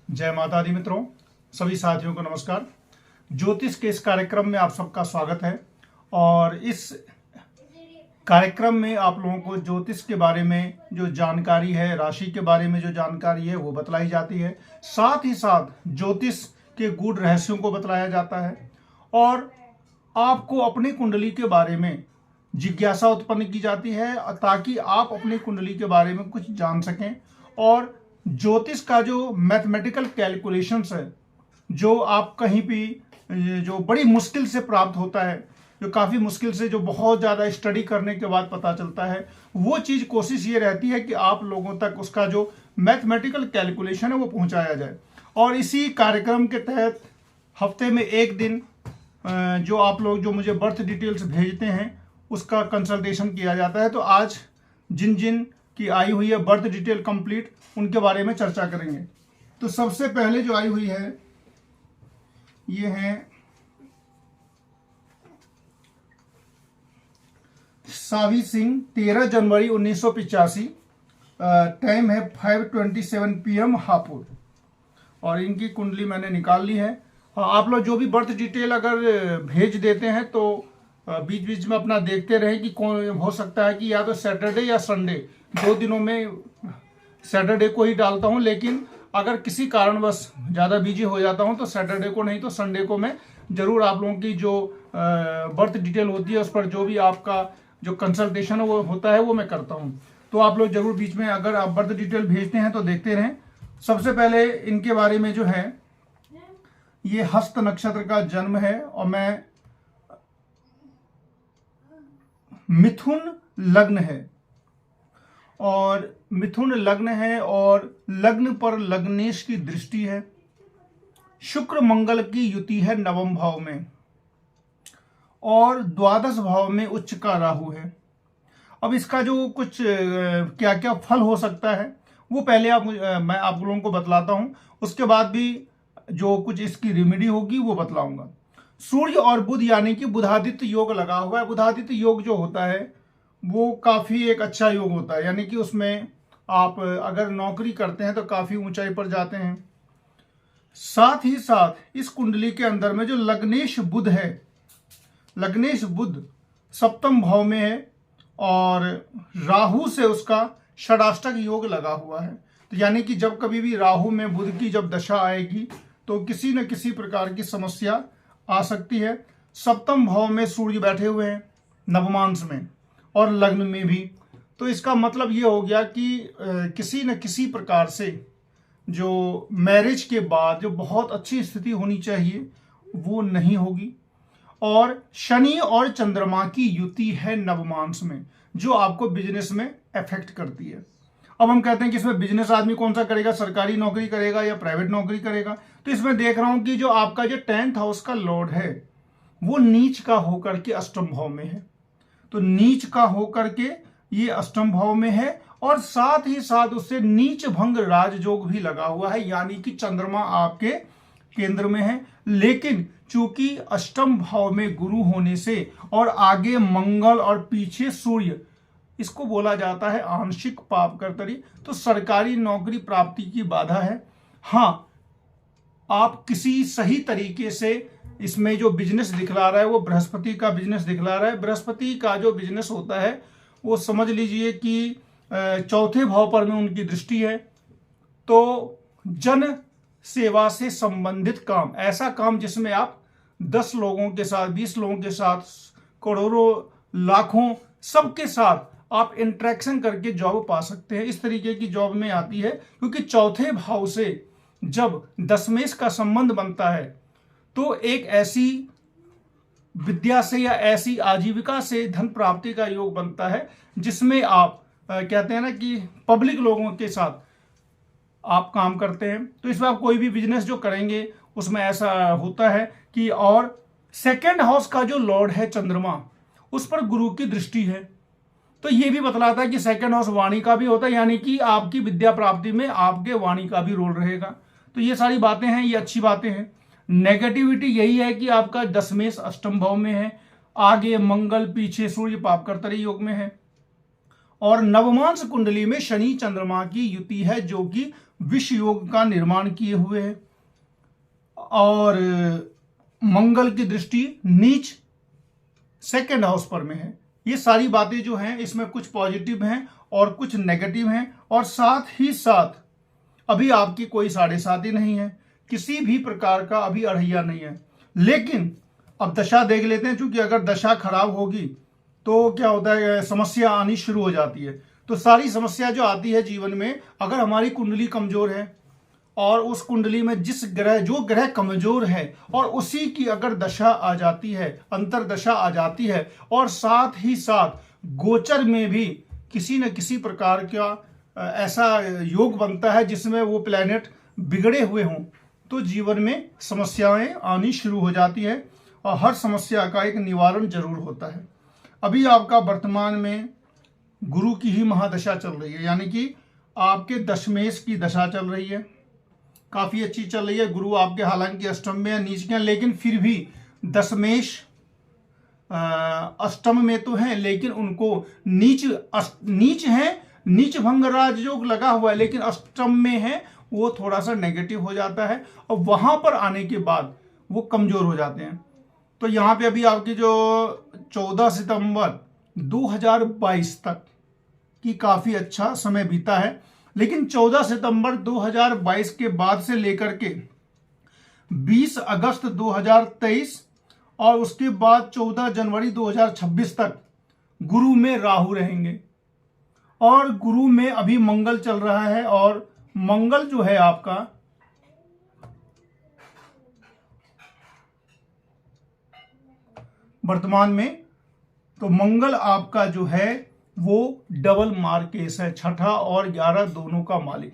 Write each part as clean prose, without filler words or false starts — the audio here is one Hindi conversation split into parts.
जय माता दी मित्रों, सभी साथियों को नमस्कार। ज्योतिष के इस कार्यक्रम में आप सबका स्वागत है। और इस कार्यक्रम में आप लोगों को ज्योतिष के बारे में जो जानकारी है, राशि के बारे में जो जानकारी है वो बतलाई जाती है। साथ ही साथ ज्योतिष के गूढ़ रहस्यों को बतलाया जाता है और आपको अपनी कुंडली के बारे में जिज्ञासा उत्पन्न की जाती है ताकि आप अपनी कुंडली के बारे में कुछ जान सकें। और ज्योतिष का जो मैथमेटिकल कैलकुलेशंस है, जो आप कहीं भी जो बड़ी मुश्किल से प्राप्त होता है, जो काफ़ी मुश्किल से, जो बहुत ज़्यादा स्टडी करने के बाद पता चलता है, वो चीज़ कोशिश ये रहती है कि आप लोगों तक उसका जो मैथमेटिकल कैलकुलेशन है वो पहुंचाया जाए। और इसी कार्यक्रम के तहत हफ्ते में एक दिन जो आप लोग जो मुझे बर्थ डिटेल्स भेजते हैं उसका कंसल्टेशन किया जाता है। तो आज जिन जिन की आई हुई है बर्थ डिटेल कंप्लीट, उनके बारे में चर्चा करेंगे। तो सबसे पहले जो आई हुई है ये है सावी सिंह, 13 जनवरी 1985। टाइम है 5:27 PM हापुड़। और इनकी कुंडली मैंने निकाल ली है। आप लोग जो भी बर्थ डिटेल अगर भेज देते हैं तो बीच बीच में अपना देखते रहें कि कौन हो सकता है कि या तो सैटरडे या संडे, 2 दिनों में सैटरडे को ही डालता हूं, लेकिन अगर किसी कारणवश ज़्यादा बिजी हो जाता हूं तो सैटरडे को नहीं तो संडे को मैं ज़रूर आप लोगों की जो बर्थ डिटेल होती है उस पर जो भी आपका जो कंसल्टेशन है वो होता है वो मैं करता हूं। तो आप लोग जरूर बीच में अगर आप बर्थ डिटेल भेजते हैं तो देखते रहें। सबसे पहले इनके बारे में जो है, ये हस्त नक्षत्र का जन्म है और मैं मिथुन लग्न है और मिथुन लग्न है और लग्न पर लग्नेश की दृष्टि है। शुक्र मंगल की युति है 9वें भाव में और 12 भाव में उच्च का राहु है। अब इसका जो कुछ क्या क्या फल हो सकता है वो पहले मैं आप लोगों को बतलाता हूं, उसके बाद भी जो कुछ इसकी रेमेडी होगी वो बतलाऊंगा। सूर्य और बुध यानी कि बुधादित्य योग लगा हुआ है। बुधादित्य योग जो होता है वो काफ़ी एक अच्छा योग होता है, यानी कि उसमें आप अगर नौकरी करते हैं तो काफ़ी ऊंचाई पर जाते हैं। साथ ही साथ इस कुंडली के अंदर में जो लग्नेश बुध है, लग्नेश बुध 7वें भाव में है और राहु से उसका षडाष्टक योग लगा हुआ है। तो यानी कि जब कभी भी राहु में बुध की जब दशा आएगी तो किसी न किसी प्रकार की समस्या आ सकती है। 7वें भाव में सूर्य बैठे हुए हैं नवमांश में और लग्न में भी। तो इसका मतलब ये हो गया कि किसी न किसी प्रकार से जो मैरिज के बाद जो बहुत अच्छी स्थिति होनी चाहिए वो नहीं होगी। और शनि और चंद्रमा की युति है नवमांश में, जो आपको बिजनेस में अफेक्ट करती है। अब हम कहते हैं कि इसमें बिजनेस आदमी कौन सा करेगा, सरकारी नौकरी करेगा या प्राइवेट नौकरी करेगा। तो इसमें देख रहा हूं कि जो आपका जो 10th हाउस का लॉर्ड है वो नीच का होकर के 8वें भाव में है। तो नीच का होकर के ये 8वें भाव में है और साथ ही साथ उससे नीच भंग राजयोग भी लगा हुआ है, यानी कि चंद्रमा आपके केंद्र में है। लेकिन चूंकि 8वें भाव में गुरु होने से और आगे मंगल और पीछे सूर्य, इसको बोला जाता है आंशिक पापकर्तरी, तो सरकारी नौकरी प्राप्ति की बाधा है। हाँ, आप किसी सही तरीके से इसमें जो बिजनेस दिखला रहा है वो बृहस्पति का बिजनेस दिखला रहा है। बृहस्पति का जो बिजनेस होता है वो समझ लीजिए कि 4थे भाव पर में उनकी दृष्टि है। तो जन सेवा से संबंधित काम, ऐसा काम जिसमें आप 10 लोगों के साथ, 20 लोगों के साथ, करोड़ों लाखों सबके साथ आप इंटरेक्शन करके जॉब पा सकते हैं, इस तरीके की जॉब में आती है। क्योंकि 4थे भाव से जब दशमेश का संबंध बनता है तो एक ऐसी विद्या से या ऐसी आजीविका से धन प्राप्ति का योग बनता है जिसमें आप कहते हैं ना कि पब्लिक लोगों के साथ आप काम करते हैं। तो इसमें आप कोई भी बिजनेस जो करेंगे उसमें ऐसा होता है कि, और 2nd हाउस का जो लॉर्ड है चंद्रमा, उस पर गुरु की दृष्टि है। तो ये भी बतलाता है कि 2nd हाउस वाणी का भी होता है, यानी कि आपकी विद्या प्राप्ति में आपके वाणी का भी रोल रहेगा। तो ये सारी बातें हैं, ये अच्छी बातें हैं। नेगेटिविटी यही है कि आपका दशमेश 8वें भाव में है, आगे मंगल पीछे सूर्य पापकर्तरी योग में है और नवमांश कुंडली में शनि चंद्रमा की युति है जो कि विष योग का निर्माण किए हुए है और मंगल की दृष्टि नीच सेकेंड हाउस पर में है। ये सारी बातें जो हैं इसमें कुछ पॉजिटिव हैं और कुछ नेगेटिव हैं, और साथ ही साथ अभी आपकी कोई 7.5 नहीं है, किसी भी प्रकार का अभी अढ़ैया नहीं है। लेकिन अब दशा देख लेते हैं, क्योंकि अगर दशा खराब होगी तो क्या होता है, समस्या आनी शुरू हो जाती है। तो सारी समस्या जो आती है जीवन में, अगर हमारी कुंडली कमजोर है और उस कुंडली में जो ग्रह कमजोर है और उसी की अगर दशा आ जाती है, अंतर दशा आ जाती है, और साथ ही साथ गोचर में भी किसी न किसी प्रकार का ऐसा योग बनता है जिसमें वो प्लैनेट बिगड़े हुए हों, तो जीवन में समस्याएं आनी शुरू हो जाती है और हर समस्या का एक निवारण जरूर होता है। अभी आपका वर्तमान में गुरु की ही महादशा चल रही है, यानी कि आपके दशमेश की दशा चल रही है, काफी अच्छी चल रही है। गुरु आपके हालांकि अष्टम में नीच के हैं, लेकिन फिर भी दशमेश अष्टम में तो है, लेकिन उनको नीच है, नीच भंग राजयोग लगा हुआ है, लेकिन अष्टम में है, वो थोड़ा सा नेगेटिव हो जाता है और वहां पर आने के बाद वो कमजोर हो जाते हैं। तो यहाँ पे अभी आपकी जो 14 सितंबर 2022 तक की काफी अच्छा समय बीता है, लेकिन 14 सितंबर 2022 के बाद से लेकर के 20 अगस्त 2023 और उसके बाद 14 जनवरी 2026 तक गुरु में राहु रहेंगे, और गुरु में अभी मंगल चल रहा है, और मंगल जो है आपका वर्तमान में, तो मंगल आपका जो है वो डबल मार्केस है, छठा और 11 दोनों का मालिक।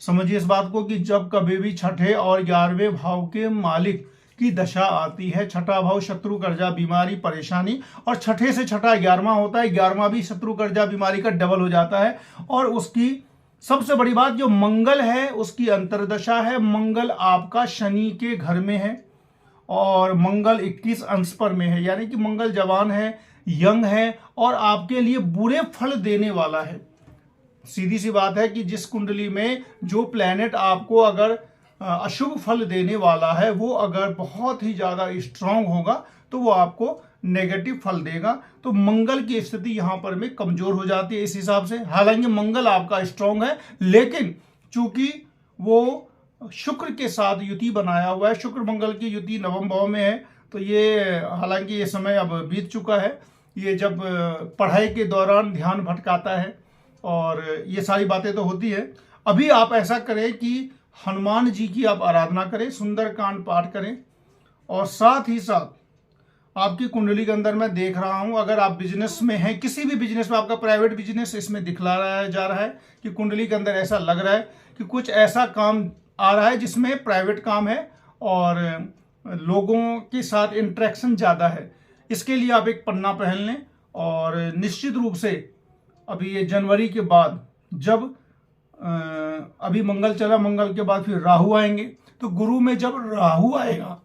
समझिए इस बात को कि जब कभी भी छठे और 11वें भाव के मालिक की दशा आती है, छठा भाव शत्रु कर्जा बीमारी परेशानी, और छठे से छठा 11वां होता है, 11वां भी शत्रु कर्जा बीमारी का डबल हो जाता है। और उसकी सबसे बड़ी बात, जो मंगल है उसकी अंतरदशा है। मंगल आपका शनि के घर में है और मंगल 21 अंश पर में है, यानी कि मंगल जवान है, यंग है और आपके लिए बुरे फल देने वाला है। सीधी सी बात है कि जिस कुंडली में जो प्लैनेट आपको अगर अशुभ फल देने वाला है, वो अगर बहुत ही ज्यादा स्ट्रांग होगा तो वो आपको नेगेटिव फल देगा। तो मंगल की स्थिति यहां पर में कमजोर हो जाती है इस हिसाब से। हालांकि मंगल आपका स्ट्रांग है, लेकिन चूंकि वो शुक्र के साथ युति बनाया हुआ है, शुक्र मंगल की युति नवम भाव में है, तो ये हालांकि ये समय अब बीत चुका है। ये जब पढ़ाई के दौरान ध्यान भटकाता है और ये सारी बातें तो होती है। अभी आप ऐसा करें कि हनुमान जी की आप आराधना करें, सुंदरकांड पाठ करें, और साथ ही साथ आपकी कुंडली के अंदर मैं देख रहा हूं, अगर आप बिजनेस में हैं, किसी भी बिजनेस में, आपका प्राइवेट बिजनेस इसमें दिखला रहा जा रहा है कि कुंडली के अंदर ऐसा लग रहा है कि कुछ ऐसा काम आ रहा है जिसमें प्राइवेट काम है और लोगों के साथ इंटरेक्शन ज़्यादा है। इसके लिए आप एक पन्ना पहन लें, और निश्चित रूप से अभी ये जनवरी के बाद, जब अभी मंगल चला, मंगल के बाद फिर राहु आएंगे, तो गुरु में जब राहु आएगा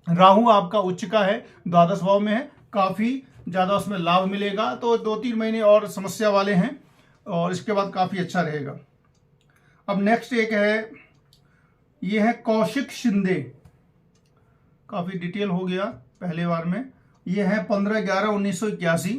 राहु आपका उच्च का है, द्वादश भाव में है, काफी ज्यादा उसमें लाभ मिलेगा। तो 2-3 महीने और समस्या वाले हैं और इसके बाद काफी अच्छा रहेगा। अब नेक्स्ट एक है, ये है कौशिक शिंदे, काफी डिटेल हो गया पहले बार में। ये है 15/11/1981,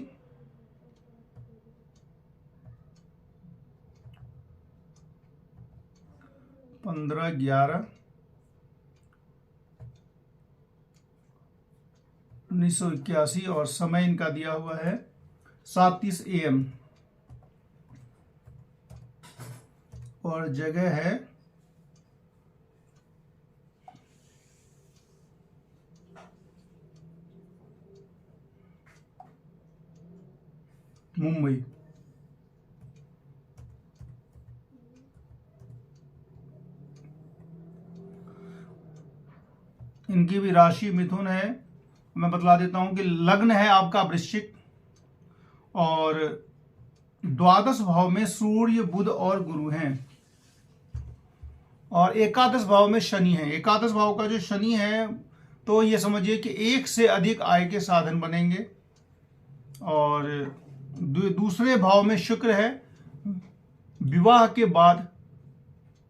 15/11/1981 और समय इनका दिया हुआ है 7:30 AM और जगह है मुंबई। इनकी भी राशि मिथुन है। मैं बतला देता हूं कि लग्न है आपका वृश्चिक और द्वादश भाव में सूर्य बुध और गुरु हैं, और एकादश भाव में शनि है। एकादश भाव का जो शनि है, तो ये समझिए कि एक से अधिक आय के साधन बनेंगे। और दूसरे भाव में शुक्र है, विवाह के बाद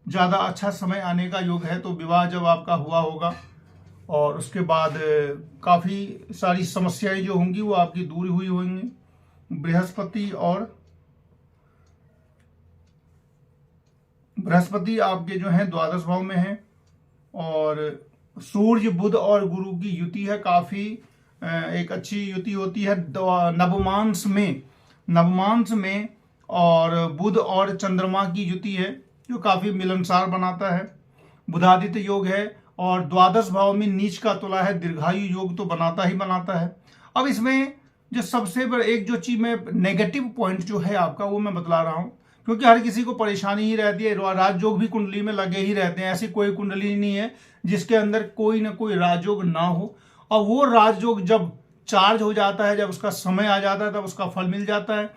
ज़्यादा अच्छा समय आने का योग है। तो विवाह जब आपका हुआ होगा और उसके बाद काफ़ी सारी समस्याएं जो होंगी वो आपकी दूर हुई होंगी। बृहस्पति आपके जो है द्वादश भाव में है और सूर्य बुध और गुरु की युति है। काफी एक अच्छी युति होती है नवमांश में और बुध और चंद्रमा की युति है जो काफी मिलनसार बनाता है। बुधादित्य योग है और द्वादश भाव में नीच का तुला है, दीर्घायु योग तो बनाता ही बनाता है। अब इसमें जो सबसे बड़ा एक जो चीज में नेगेटिव पॉइंट जो है आपका वो मैं बतला रहा हूं, क्योंकि हर किसी को परेशानी ही रहती है। राजयोग भी कुंडली में लगे ही रहते हैं, ऐसी कोई कुंडली नहीं है जिसके अंदर कोई ना कोई राजयोग ना हो। और वो राजयोग जब चार्ज हो जाता है, जब उसका समय आ जाता है, तब उसका फल मिल जाता है।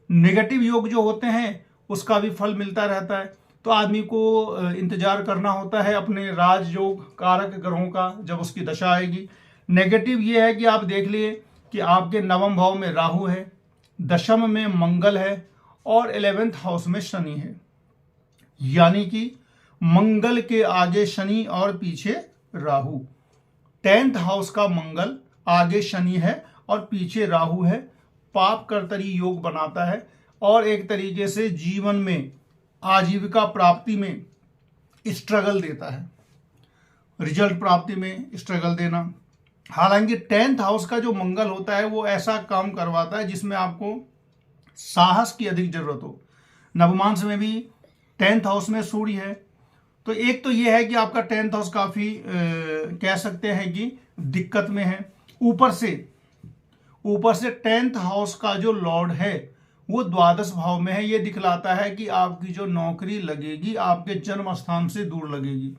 नेगेटिव योग जो होते हैं उसका भी फल मिलता रहता है। तो आदमी को इंतजार करना होता है अपने राजयोग कारक ग्रहों का, जब उसकी दशा आएगी। नेगेटिव ये है कि आप देख लिए कि आपके नवम भाव में राहु है, दशम में मंगल है और 11th हाउस में शनि है। यानी कि मंगल के आगे शनि और पीछे राहु। 10th हाउस का मंगल, आगे शनि है और पीछे राहु है। पाप कर्तरी योग बनाता है और एक तरीके से जीवन में आजीविका प्राप्ति में स्ट्रगल देता है, रिजल्ट प्राप्ति में स्ट्रगल देना। हालांकि 10th हाउस का जो मंगल होता है वो ऐसा काम करवाता है जिसमें आपको साहस की अधिक जरूरत हो। नवमांश में भी 10th हाउस में सूर्य है, तो एक तो यह है कि आपका 10th हाउस काफी कह सकते हैं कि दिक्कत में है। ऊपर से 10th हाउस का जो लॉर्ड है वो द्वादश भाव में है। ये दिखलाता है कि आपकी जो नौकरी लगेगी आपके जन्म स्थान से दूर लगेगी।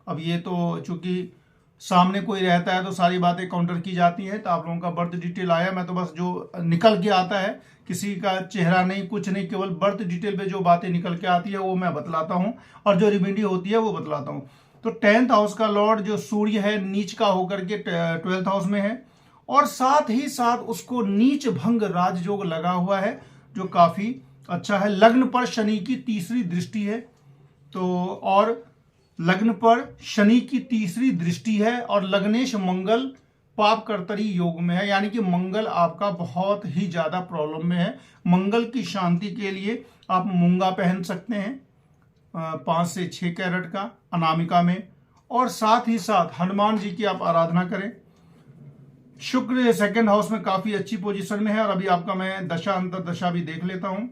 अब ये तो चूंकि सामने कोई रहता है तो सारी बातें काउंटर की जाती हैं। तो आप लोगों का बर्थ डिटेल आया, मैं तो बस जो निकल के आता है, किसी का चेहरा नहीं, कुछ नहीं, केवल बर्थ डिटेल पे जो बातें निकल के आती है वो मैं बतलाता हूँ और जो रिमेडी होती है वो बतलाता हूँ। तो 10th हाउस का लॉर्ड जो सूर्य है नीच का होकर के 12th हाउस में है और साथ ही साथ उसको नीच भंग राजयोग लगा हुआ है जो काफी अच्छा है। लग्न पर शनि की तीसरी दृष्टि है, तो और लग्न पर शनि की तीसरी दृष्टि है और लग्नेश मंगल पाप कर्तरी योग में है। यानी कि मंगल आपका बहुत ही ज्यादा प्रॉब्लम में है। मंगल की शांति के लिए आप मूंगा पहन सकते हैं 5 से 6 कैरेट का अनामिका में, और साथ ही साथ हनुमान जी की आप आराधना करें। शुक्र 2nd हाउस में काफी अच्छी पोजीशन में है और अभी आपका मैं दशा अंतर दशा भी देख लेता हूं।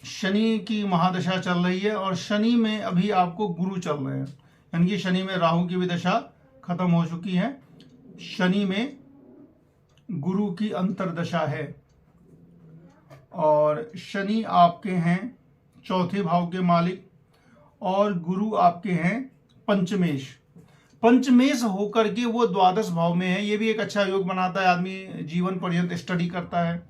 शनि की महादशा चल रही है और शनि में अभी आपको गुरु चल रहे हैं, यानी कि शनि में राहु की भी दशा खत्म हो चुकी है। शनि में गुरु की अंतरदशा है और शनि आपके हैं 4थे भाव के मालिक और गुरु आपके हैं पंचमेश होकर के वो द्वादश भाव में है। ये भी एक अच्छा योग बनाता है, आदमी जीवन पर्यंत स्टडी करता है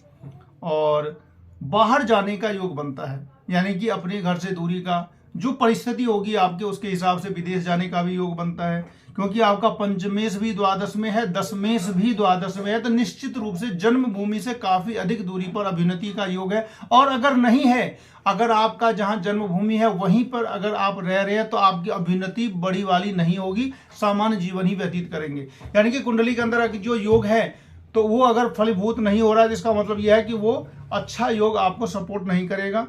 और बाहर जाने का योग बनता है, यानी कि अपने घर से दूरी का जो परिस्थिति होगी आपके उसके हिसाब से विदेश जाने का भी योग बनता है। क्योंकि आपका पंचमेश भी द्वादश में है, दशमेश भी द्वादश में है, तो निश्चित रूप से जन्मभूमि से काफी अधिक दूरी पर अभ्युन्नति का योग है। और अगर नहीं है, अगर आपका जहां जन्मभूमि है वहीं पर अगर आप रह रहे हैं तो आपकी अभ्युन्नति बड़ी वाली नहीं होगी, सामान्य जीवन ही व्यतीत करेंगे। यानी कि कुंडली के अंदर जो योग है तो वो अगर फलीभूत नहीं हो रहा है, जिसका मतलब यह है कि वो अच्छा योग आपको सपोर्ट नहीं करेगा।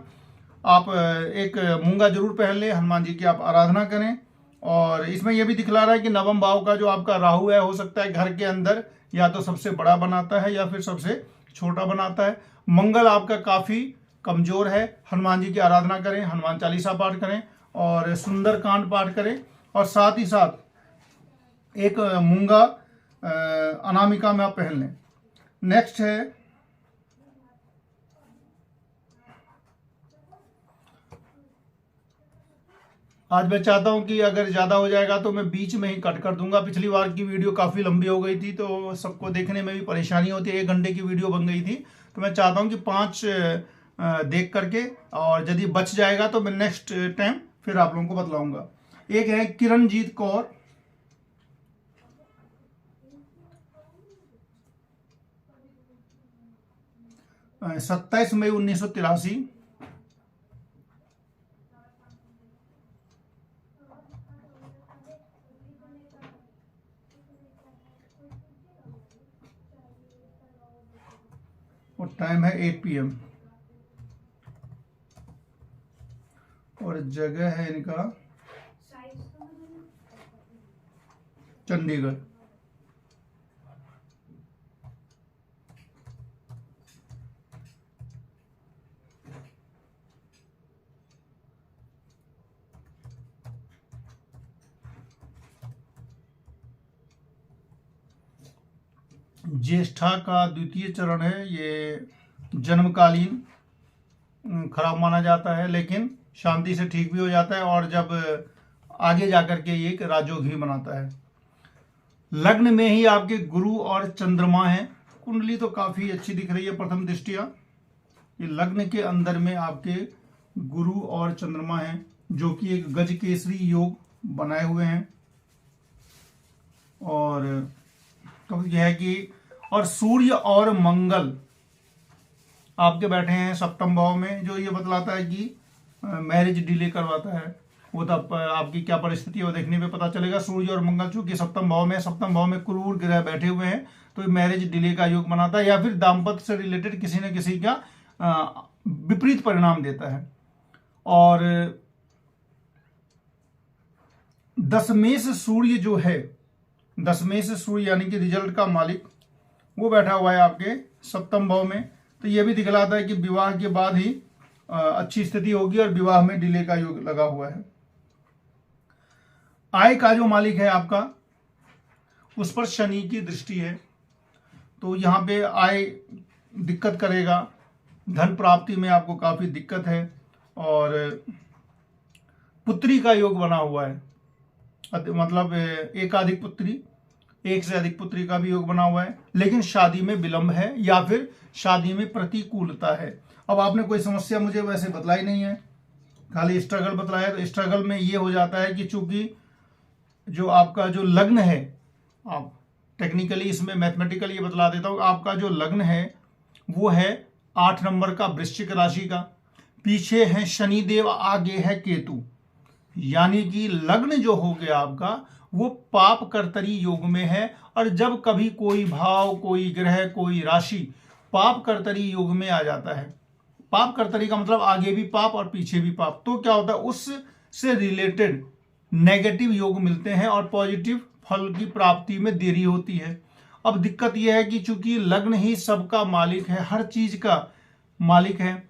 आप एक मूंगा जरूर पहन ले, हनुमान जी की आप आराधना करें। और इसमें यह भी दिखला रहा है कि नवम भाव का जो आपका राहु है, हो सकता है घर के अंदर या तो सबसे बड़ा बनाता है या फिर सबसे छोटा बनाता है। मंगल आपका काफी कमजोर है, हनुमान जी की आराधना करें, हनुमान चालीसा पाठ करें और सुंदर कांड पाठ करें और साथ ही साथ एक मूंगा अनामिका में आप पहन लें। नेक्स्ट है आज मैं चाहता हूं कि अगर ज्यादा हो जाएगा तो मैं बीच में ही कट कर दूंगा। पिछली बार की वीडियो काफी लंबी हो गई थी तो सबको देखने में भी परेशानी होती है, 1 घंटे की वीडियो बन गई थी। तो मैं चाहता हूं कि 5 देख करके, और यदि बच जाएगा तो मैं नेक्स्ट टाइम फिर आप लोगों को बतलाऊंगा। एक है किरणजीत कौर, 27 मई 1983। और टाइम है 8 PM और जगह है इनका चंडीगढ़। ज्येष्ठा का द्वितीय चरण है, ये जन्मकालीन खराब माना जाता है, लेकिन शांति से ठीक भी हो जाता है और जब आगे जाकर के ये एक राजयोग भी बनाता है। लग्न में ही आपके गुरु और चंद्रमा है। कुंडली तो काफी अच्छी दिख रही है प्रथम दृष्टिया। ये लग्न के अंदर में आपके गुरु और चंद्रमा है, जो कि एक गज केसरी योग बनाए हुए हैं। और तो यह है कि और सूर्य और मंगल आपके बैठे हैं सप्तम भाव में, जो ये बतलाता है कि मैरिज डिले करवाता है। वो तब आपकी क्या परिस्थिति है वो देखने पे पता चलेगा। सूर्य और मंगल चूंकि सप्तम भाव में क्रूर ग्रह बैठे हुए हैं, तो मैरिज डिले का योग बनाता है या फिर दाम्पत्य से रिलेटेड किसी न किसी का विपरीत परिणाम देता है। और दशमेश सूर्य जो है, दशमेश सूर्य यानी कि रिजल्ट का मालिक, वो बैठा हुआ है आपके सप्तम भाव में। तो ये भी दिखलाता है कि विवाह के बाद ही अच्छी स्थिति होगी और विवाह में डिले का योग लगा हुआ है। आय का जो मालिक है आपका, उस पर शनि की दृष्टि है, तो यहाँ पे आय दिक्कत करेगा। धन प्राप्ति में आपको काफी दिक्कत है। और पुत्री का योग बना हुआ है, मतलब एकाधिक पुत्री, एक से अधिक पुत्री का भी योग बना हुआ है, लेकिन शादी में विलंब है या फिर शादी में प्रतिकूलता है। अब आपने कोई समस्या मुझे वैसे बतलाई नहीं है, खाली स्ट्रगल बतलाया। तो स्ट्रगल में ये हो जाता है कि चूंकि जो आपका जो लग्न है, आप टेक्निकली इसमें मैथमेटिकली ये बतला देता हूँ, आपका जो लग्न है वो है 8 नंबर का वृश्चिक राशि का, पीछे है शनिदेव, आगे है केतु, यानी कि लग्न जो हो गया आपका वो पाप कर्तरी योग में है। और जब कभी कोई भाव, कोई ग्रह, कोई राशि पाप कर्तरी योग में आ जाता है, पाप कर्तरी का मतलब आगे भी पाप और पीछे भी पाप, तो क्या होता है उससे रिलेटेड नेगेटिव योग मिलते हैं और पॉजिटिव फल की प्राप्ति में देरी होती है। अब दिक्कत यह है कि चूंकि लग्न ही सबका मालिक है, हर चीज का मालिक है,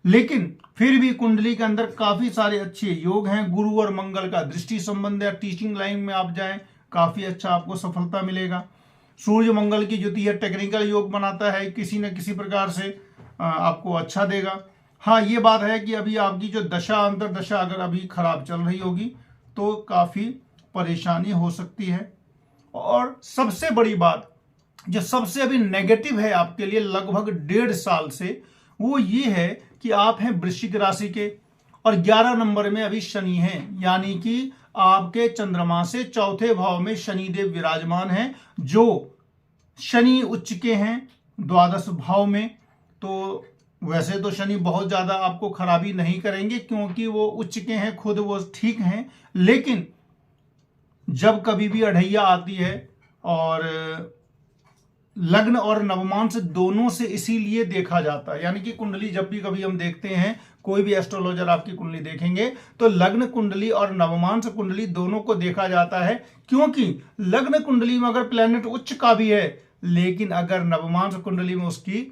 लेकिन फिर भी कुंडली के अंदर काफी सारे अच्छे योग हैं। गुरु और मंगल का दृष्टि संबंध है, टीचिंग लाइन में आप जाएं काफी अच्छा आपको सफलता मिलेगा। सूर्य मंगल की युति है, टेक्निकल योग बनाता है, किसी न किसी प्रकार से आपको अच्छा देगा। हाँ, ये बात है कि अभी आपकी जो दशा अंतरदशा अगर अभी खराब चल रही होगी तो काफी परेशानी हो सकती है। और सबसे बड़ी बात जो सबसे अभी नेगेटिव है आपके लिए लगभग 1.5 साल से, वो ये है कि आप हैं वृश्चिक राशि के और 11 नंबर में अभी शनि है, यानी कि आपके चंद्रमा से चौथे भाव में शनिदेव विराजमान हैं, जो शनि उच्च के हैं 12 भाव में। तो वैसे तो शनि बहुत ज्यादा आपको खराबी नहीं करेंगे क्योंकि वो उच्च के हैं, खुद वो ठीक हैं, लेकिन जब कभी भी अढ़ैया आती है और लग्न और नवमांश दोनों से इसीलिए देखा जाता है, यानी कि कुंडली जब भी कभी हम देखते हैं, कोई भी एस्ट्रोलॉजर आपकी कुंडली देखेंगे तो लग्न कुंडली और नवमांश कुंडली दोनों को देखा जाता है, क्योंकि लग्न कुंडली में अगर प्लेनेट उच्च का भी है, लेकिन अगर नवमांश कुंडली में उसकी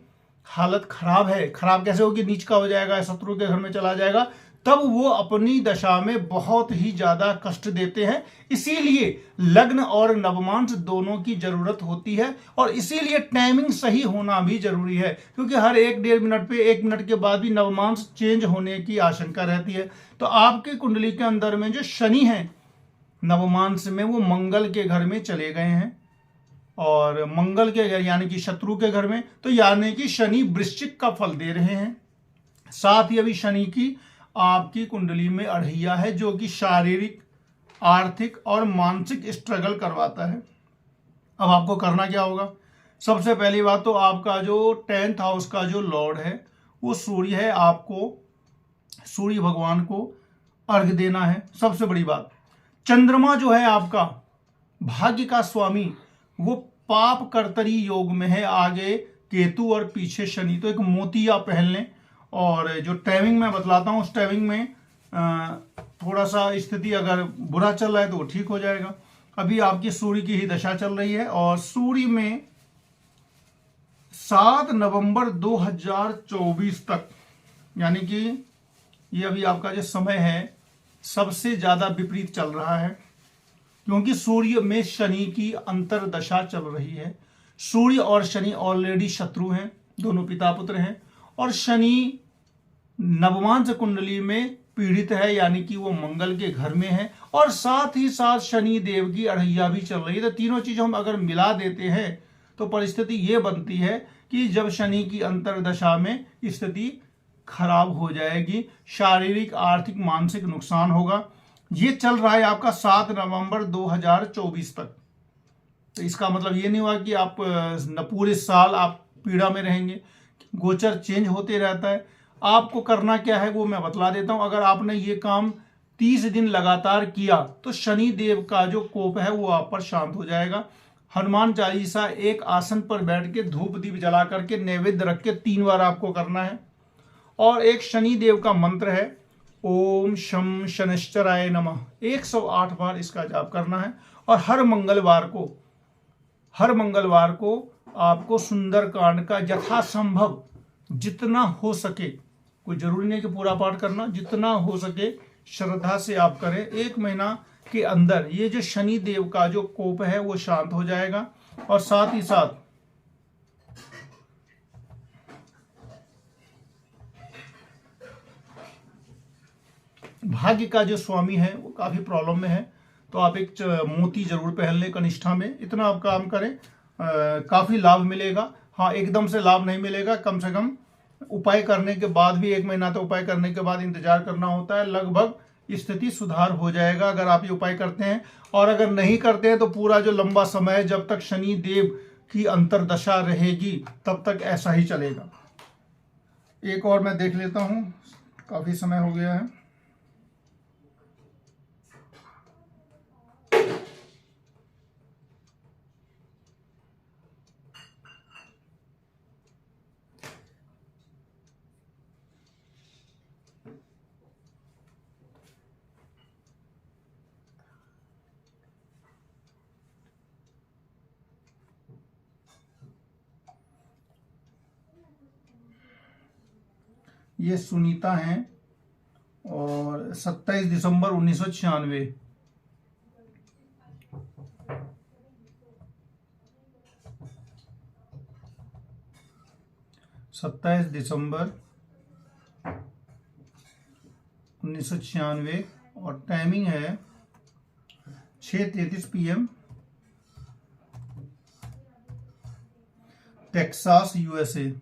हालत खराब है, खराब कैसे होगी, नीच का हो जाएगा, शत्रु के घर में चला जाएगा, तब वो अपनी दशा में बहुत ही ज्यादा कष्ट देते हैं। इसीलिए लग्न और नवमांश दोनों की जरूरत होती है और इसीलिए टाइमिंग सही होना भी जरूरी है, क्योंकि हर 1-1.5 मिनट पे 1 मिनट के बाद भी नवमांश चेंज होने की आशंका रहती है। तो आपकी कुंडली के अंदर में जो शनि है नवमांश में, वो मंगल के घर में चले गए हैं और मंगल के घर यानी कि शत्रु के घर में, तो यानी कि शनि वृश्चिक का फल दे रहे हैं। साथ ही अभी शनि की आपकी कुंडली में अढ़ैया है, जो कि शारीरिक, आर्थिक और मानसिक स्ट्रगल करवाता है। अब आपको करना क्या होगा, सबसे पहली बात तो आपका जो 10th हाउस का जो लॉर्ड है वो सूर्य है, आपको सूर्य भगवान को अर्घ देना है, सबसे बड़ी बात। चंद्रमा जो है आपका भाग्य का स्वामी, वो पाप कर्तरी योग में है, आगे केतु और पीछे शनि। तो एक मोती आप पहन लें, और जो टाइमिंग मैं बतलाता हूँ उस टाइमिंग में थोड़ा सा स्थिति अगर बुरा चल रहा है तो वो ठीक हो जाएगा। अभी आपकी सूर्य की ही दशा चल रही है, और सूर्य में 7 नवंबर 2024 तक, यानी कि ये अभी आपका जो समय है सबसे ज्यादा विपरीत चल रहा है, क्योंकि सूर्य में शनि की अंतरदशा चल रही है। सूर्य और शनि ऑलरेडी शत्रु हैं, दोनों पिता पुत्र हैं, और शनि नवमांश कुंडली में पीड़ित है, यानी कि वो मंगल के घर में है, और साथ ही साथ शनि देव की अढ़ैया भी चल रही है। तो तीनों चीजों हम अगर मिला देते हैं तो परिस्थिति ये बनती है कि जब शनि की अंतरदशा में स्थिति खराब हो जाएगी, शारीरिक आर्थिक मानसिक नुकसान होगा। ये चल रहा है आपका 7 नवंबर 2024 तक। तो इसका मतलब ये नहीं हुआ कि आप पूरे साल आप पीड़ा में रहेंगे, गोचर चेंज होते रहता है। आपको करना क्या है वो मैं बतला देता हूं। अगर आपने ये काम 30 दिन लगातार किया तो शनि देव का जो कोप है वो आप पर शांत हो जाएगा। हनुमान चालीसा एक आसन पर बैठ के धूप दीप जला करके नैवेद्य रख के 3 बार आपको करना है, और एक शनि देव का मंत्र है ओम शम शनिश्चराय नमः, 108 बार इसका जाप करना है। और हर मंगलवार को आपको सुंदरकांड का यथासंभव जितना हो सके, कोई जरूरी नहीं कि पूरा पाठ करना, जितना हो सके श्रद्धा से आप करें। 1 महीना के अंदर ये जो शनि देव का जो कोप है वो शांत हो जाएगा। और साथ ही साथ भाग्य का जो स्वामी है वो काफी प्रॉब्लम में है, तो आप एक मोती जरूर पहन लें कनिष्ठा में। इतना आप काम करें, काफी लाभ मिलेगा। हाँ, एकदम से लाभ नहीं मिलेगा, कम से कम उपाय करने के बाद भी 1 महीना तो उपाय करने के बाद इंतजार करना होता है, लगभग स्थिति सुधार हो जाएगा अगर आप ये उपाय करते हैं। और अगर नहीं करते हैं तो पूरा जो लंबा समय जब तक शनि देव की अंतरदशा रहेगी तब तक ऐसा ही चलेगा। एक और मैं देख लेता हूं, काफी समय हो गया है। ये सुनीता हैं, और 27 दिसंबर 1996। दिसंबर 1996, और टाइमिंग है 6:33 PM, टेक्सास यूएसए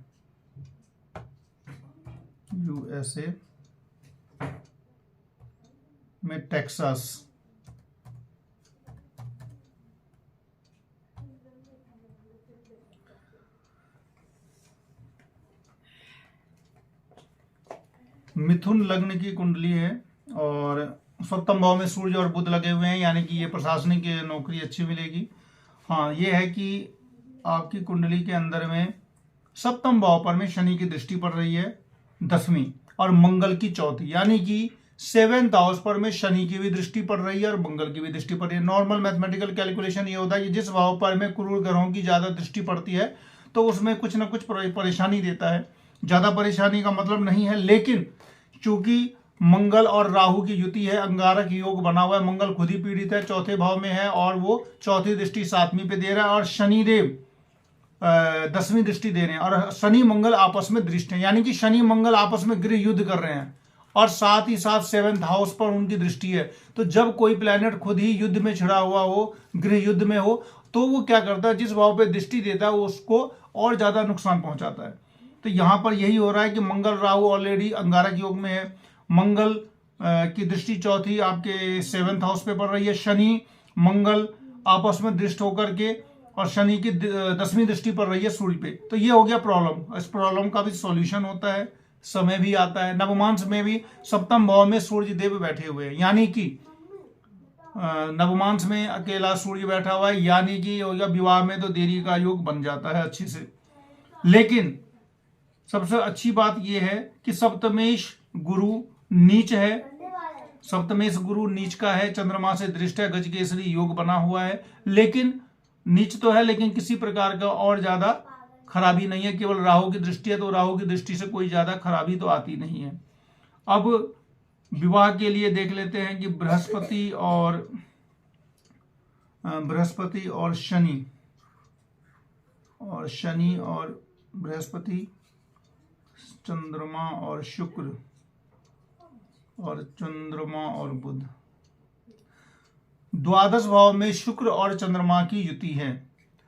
में, टेक्सास। मिथुन लग्न की कुंडली है, और सप्तम भाव में सूर्य और बुध लगे हुए हैं, यानी कि ये प्रशासनिक नौकरी अच्छी मिलेगी। हाँ, ये है कि आपकी कुंडली के अंदर में सप्तम भाव पर में शनि की दृष्टि पड़ रही है 10वीं, और मंगल की 4थी, यानी कि 7th हाउस पर में शनि की भी दृष्टि पड़ रही है और मंगल की भी दृष्टि पड़ रही है। नॉर्मल मैथमेटिकल कैलकुलेशन ये होता है कि जिस भाव पर में क्रूर ग्रहों की ज्यादा दृष्टि पड़ती है तो उसमें कुछ ना कुछ परेशानी देता है। ज्यादा परेशानी का मतलब नहीं है, लेकिन चूंकि मंगल और राहु की युति है, अंगारक योग बना हुआ है, मंगल खुद ही पीड़ित है, 4थे भाव में है, और वो 4थी दृष्टि 7वीं पे दे रहा है, और शनिदेव 10वीं दृष्टि दे रहे हैं, और शनि मंगल आपस में दृष्ट हैं, यानी कि शनि मंगल आपस में गृह युद्ध कर रहे हैं, और साथ ही साथ 7th हाउस पर उनकी दृष्टि है। तो जब कोई प्लेनेट खुद ही युद्ध में छिड़ा हुआ हो, गृह युद्ध में हो, तो वो क्या करता है, जिस भाव पे दृष्टि देता है वो उसको और ज्यादा नुकसान पहुंचाता है। तो यहां पर यही हो रहा है कि मंगल राहु ऑलरेडी अंगारक योग में है, मंगल की दृष्टि 4थी आपके 7th हाउस पे पड़ रही है, शनि मंगल आपस में दृष्ट होकर के और शनि की 10वीं दृष्टि पड़ रही है सूर्य पे, तो ये हो गया प्रॉब्लम। इस प्रॉब्लम का भी सॉल्यूशन होता है, समय भी आता है। नवमांश में भी सप्तम भाव में सूर्य देव बैठे हुए हैं, यानी कि नवमांश में अकेला सूर्य बैठा हुआ है, यानी कि हो गया विवाह में तो देरी का योग बन जाता है अच्छी से। लेकिन सबसे अच्छी बात यह है कि सप्तमेश गुरु नीच है, सप्तमेश गुरु नीच का है, चंद्रमा से दृष्ट है, गजकेसरी योग बना हुआ है। लेकिन नीच तो है, लेकिन किसी प्रकार का और ज्यादा खराबी नहीं है, केवल राहु की दृष्टि है, तो राहु की दृष्टि से कोई ज्यादा खराबी तो आती नहीं है। अब विवाह के लिए देख लेते हैं कि बृहस्पति और शनि और बृहस्पति, चंद्रमा और शुक्र और चंद्रमा और बुध, द्वादश भाव में शुक्र और चंद्रमा की युति है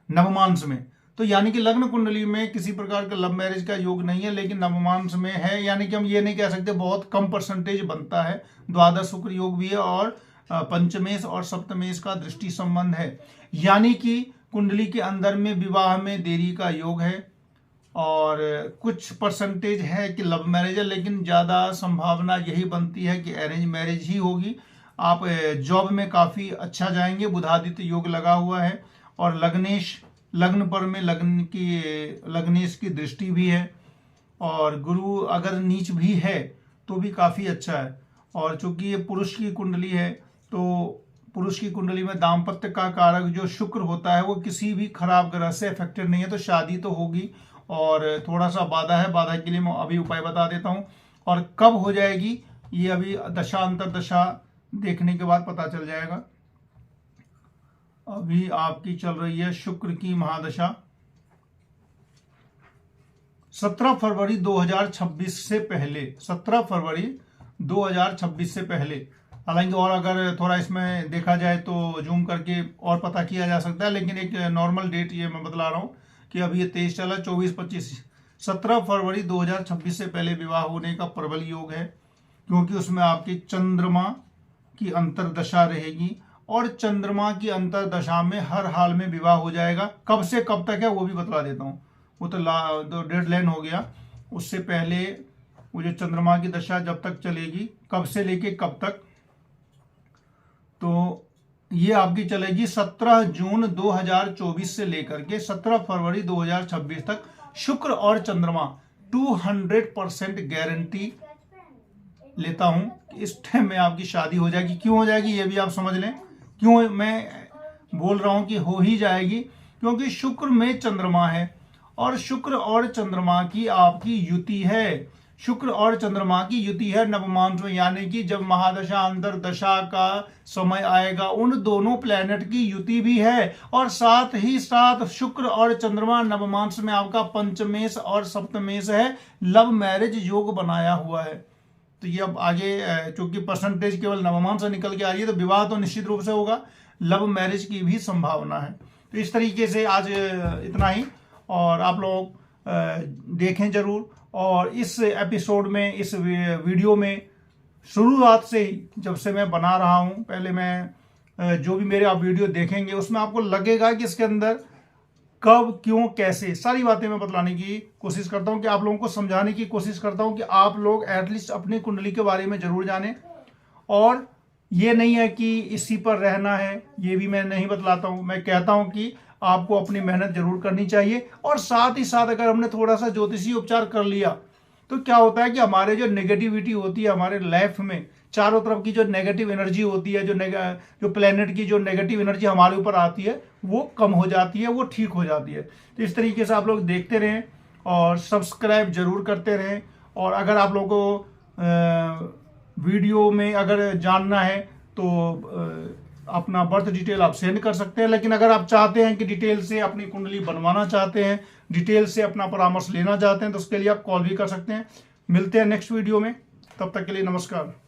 नवमांश में। तो यानी कि लग्न कुंडली में किसी प्रकार का लव मैरिज का योग नहीं है, लेकिन नवमांश में है, यानी कि हम ये नहीं कह सकते बहुत कम परसेंटेज बनता है। द्वादश शुक्र योग भी है और पंचमेश और सप्तमेश का दृष्टि संबंध है, यानी कि कुंडली के अंदर में विवाह में देरी का योग है और कुछ परसेंटेज है कि लव मैरिज है, लेकिन ज़्यादा संभावना यही बनती है कि अरेंज मैरिज ही होगी। आप जॉब में काफ़ी अच्छा जाएंगे, बुधादित्य योग लगा हुआ है और लग्न पर में लग्नेश की दृष्टि भी है और गुरु अगर नीच भी है तो भी काफ़ी अच्छा है। और चूंकि ये पुरुष की कुंडली है, तो पुरुष की कुंडली में दाम्पत्य का कारक जो शुक्र होता है वो किसी भी खराब ग्रह से अफेक्टेड नहीं है, तो शादी तो होगी। और थोड़ा सा बाधा है, बाधा के लिए मैं अभी उपाय बता देता हूँ, और कब हो जाएगी ये अभी दशा अंतर दशा देखने के बाद पता चल जाएगा। अभी आपकी चल रही है शुक्र की महादशा 17 फरवरी 2026 से पहले, 17 फरवरी 2026 से पहले। हालांकि और अगर थोड़ा इसमें देखा जाए तो जूम करके और पता किया जा सकता है, लेकिन एक नॉर्मल डेट ये मैं बतला रहा हूँ कि अभी ये 23 चला, 24-25, 17 फरवरी 2026 से पहले विवाह होने का प्रबल योग है, क्योंकि उसमें आपकी चंद्रमा की अंतरदशा रहेगी और चंद्रमा की अंतरदशा में हर हाल में विवाह हो जाएगा। कब से कब तक है वो भी बतला देता हूँ, वो तो डेडलाइन हो गया। उससे पहले वो जो चंद्रमा की दशा जब तक चलेगी, कब से लेके कब तक, तो ये आपकी चलेगी 17 जून 2024 से लेकर के 17 फरवरी 2026 तक। शुक्र और चंद्रमा 200% गारंटी लेता हूं कि इस टाइम में आपकी शादी हो जाएगी। क्यों हो जाएगी ये भी आप समझ लें, क्यों मैं बोल रहा हूं कि हो ही जाएगी, क्योंकि शुक्र में चंद्रमा है और शुक्र और चंद्रमा की आपकी युति है, शुक्र और चंद्रमा की युति है नवमांश में, यानी कि जब महादशा अंतरदशा का समय आएगा उन दोनों प्लैनेट की युति भी है, और साथ ही साथ शुक्र और चंद्रमा नवमांश में आपका पंचमेश और सप्तमेश है, लव मैरिज योग बनाया हुआ है। तो ये अब आगे क्योंकि परसेंटेज केवल नवमांश से निकल के आ रही है, तो विवाह तो निश्चित रूप से होगा, लव मैरिज की भी संभावना है। तो इस तरीके से आज इतना ही, और आप लोग देखें जरूर। और इस एपिसोड में, इस वीडियो में शुरुआत से ही जब से मैं बना रहा हूं, पहले मैं जो भी मेरे आप वीडियो देखेंगे उसमें आपको लगेगा कि इसके अंदर कब, क्यों, कैसे, सारी बातें मैं बतलाने की कोशिश करता हूं, कि आप लोगों को समझाने की कोशिश करता हूं कि आप लोग एटलीस्ट अपनी कुंडली के बारे में जरूर जानें। और ये नहीं है कि इसी पर रहना है, ये भी मैं नहीं बतलाता हूं। मैं कहता हूं कि आपको अपनी मेहनत जरूर करनी चाहिए, और साथ ही साथ अगर हमने थोड़ा सा ज्योतिषी उपचार कर लिया तो क्या होता है कि हमारे जो नेगेटिविटी होती है हमारे लाइफ में, चारों तरफ की जो नेगेटिव एनर्जी होती है, जो प्लेनेट की जो नेगेटिव एनर्जी हमारे ऊपर आती है वो कम हो जाती है, वो ठीक हो जाती है। तो इस तरीके से आप लोग देखते रहें और सब्सक्राइब जरूर करते रहें। और अगर आप लोगों को वीडियो में अगर जानना है तो अपना बर्थ डिटेल आप सेंड कर सकते हैं, लेकिन अगर आप चाहते हैं कि डिटेल से अपनी कुंडली बनवाना चाहते हैं, डिटेल से अपना परामर्श लेना चाहते हैं, तो उसके लिए आप कॉल भी कर सकते हैं। मिलते हैं नेक्स्ट वीडियो में, तब तक के लिए नमस्कार।